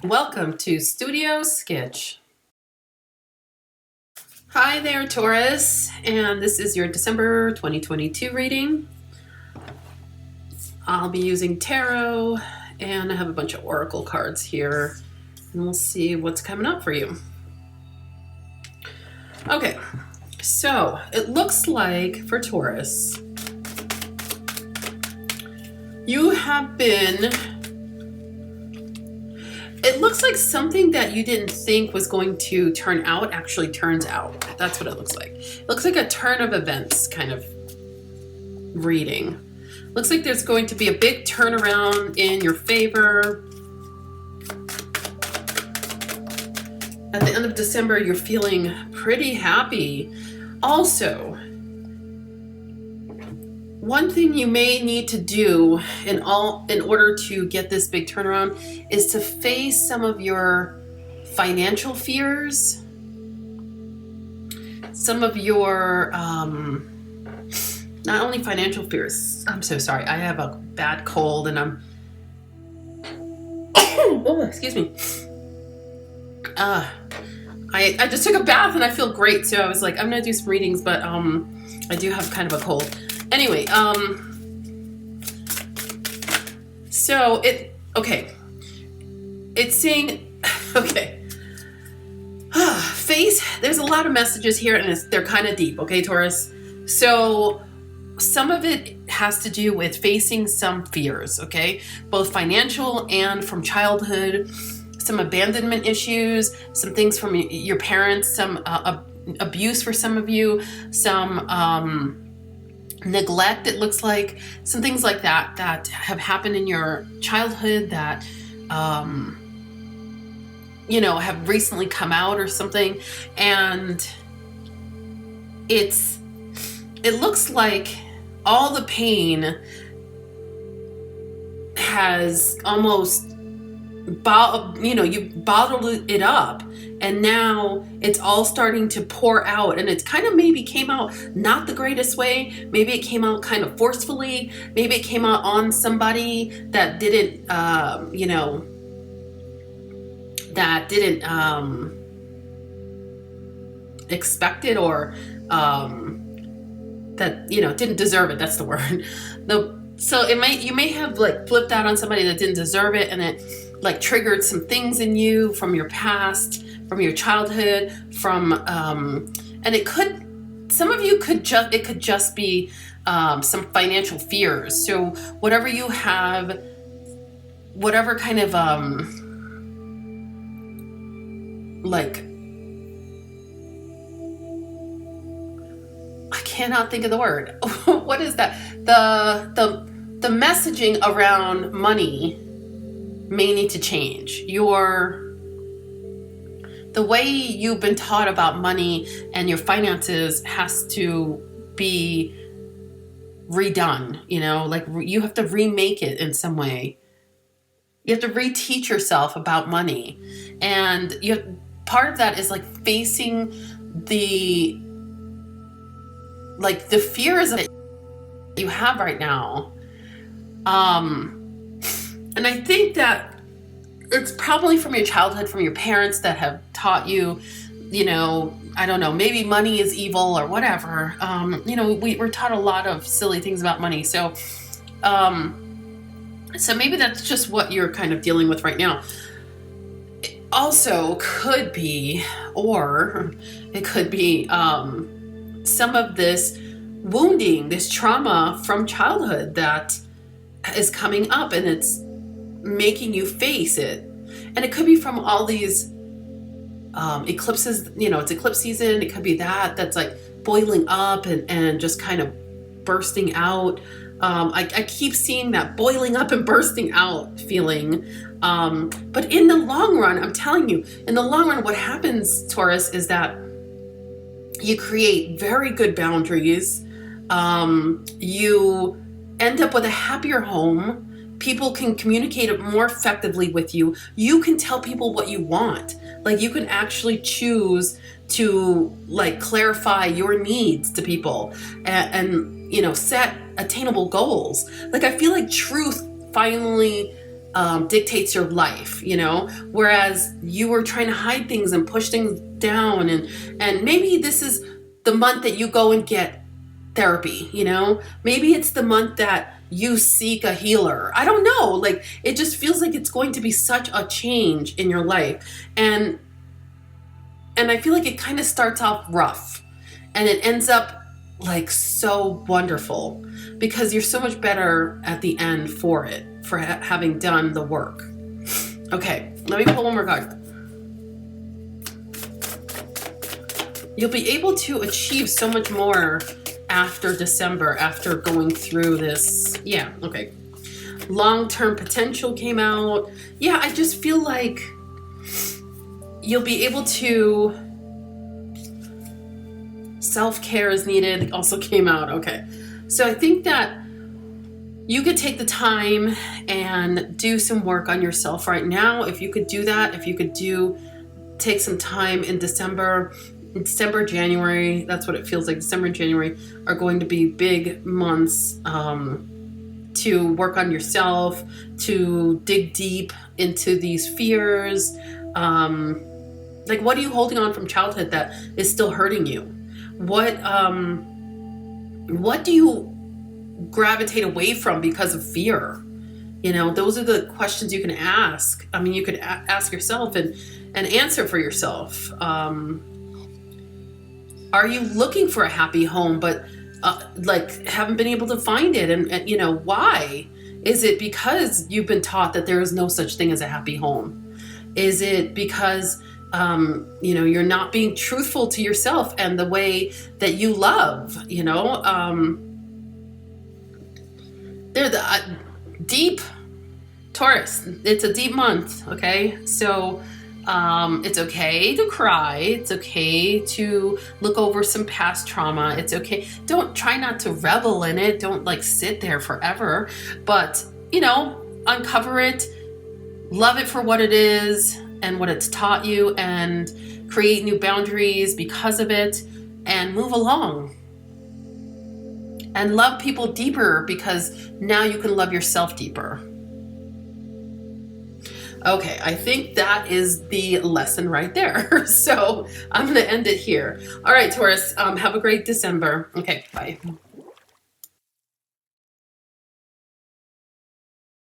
Welcome to Studio Sketch. Hi there, Taurus, and this is your December 2022 reading. I'll be using tarot, and I have a bunch of oracle cards here, and we'll see what's coming up for you. Okay, so it looks like for Taurus, you have been... It looks like something that you didn't think was going to turn out actually turns out. That's what it looks like. It looks like a turn of events kind of reading. Looks like there's going to be a big turnaround in your favor. At the end of December, you're feeling pretty happy. Also, one thing you may need to do in order to get this big turnaround is to face some of your financial fears, some of your not only financial fears. I'm so sorry. I have a bad cold and I'm oh, excuse me. I just took a bath and I feel great, so I was like, I'm gonna do some readings, but I do have kind of a cold. Anyway, so it's saying, okay, there's a lot of messages here and they're kind of deep, okay, Taurus? So some of it has to do with facing some fears, okay? Both financial and from childhood, some abandonment issues, some things from your parents, some abuse for some of you, some neglect, it looks like, some things like that have happened in your childhood that have recently come out or something. And it looks like all the pain has almost you bottled it up, and now it's all starting to pour out, and it's kind of maybe came out not the greatest way. Maybe it came out kind of forcefully. Maybe it came out on somebody that didn't expect it, or that didn't deserve it. That's the word. So you may have like flipped out on somebody that didn't deserve it, and it like triggered some things in you from your past, from your childhood, and it could just be some financial fears. So whatever you have, whatever kind of I cannot think of the word. What is that? The messaging around money may need to change. The way you've been taught about money and your finances has to be redone. You have to remake it in some way. You have to reteach yourself about money, and part of that is like facing the fears that you have right now. And I think that it's probably from your childhood, from your parents that have taught you, I don't know, maybe money is evil or whatever. We're taught a lot of silly things about money. So maybe that's just what you're kind of dealing with right now. It also could be, or it could be some of this wounding, this trauma from childhood that is coming up, and it's making you face it. And it could be from all these eclipses. It's eclipse season. It could be that's like boiling up and just kind of bursting out. I keep seeing that boiling up and bursting out feeling. But in the long run, I'm telling you, in the long run, what happens, Taurus, is that you create very good boundaries. You end up with a happier home. People can communicate more effectively with you. You can tell people what you want. Like, you can actually choose to clarify your needs to people and set attainable goals. Like, I feel like truth finally dictates your life, you know, whereas you were trying to hide things and push things down. And maybe this is the month that you go and get therapy, you know, maybe it's the month that you seek a healer. I don't know. Like, it just feels like it's going to be such a change in your life. And I feel like it kind of starts off rough and it ends up like so wonderful because you're so much better at the end for it, for having done the work. Okay, let me pull one more card. You'll be able to achieve so much more after December, after going through this. Yeah, okay. Long-term potential came out. Yeah, I just feel like you'll be able to, self-care is needed, also came out. Okay, so I think that you could take the time and do some work on yourself right now. If you could do that, if you could take some time in December, January, that's what it feels like. December and January are going to be big months to work on yourself, to dig deep into these fears. Like, what are you holding on from childhood that is still hurting you? What do you gravitate away from because of fear? You know, those are the questions you can ask. I mean, you could ask yourself and answer for yourself. Are you looking for a happy home, but like haven't been able to find it? And you know, why? Is it because you've been taught that there is no such thing as a happy home? Is it because you know, you're not being truthful to yourself and the way that you love? You know, they're the deep Taurus. It's a deep month. Okay, so it's okay to cry. It's okay to look over some past trauma. It's okay. Don't try not to revel in it. Don't like sit there forever, but you know, uncover it, love it for what it is and what it's taught you, and create new boundaries because of it, and move along. And love people deeper, because now you can love yourself deeper. Okay, I think that is the lesson right there. So I'm going to end it here. All right, Taurus, have a great December. Okay, bye.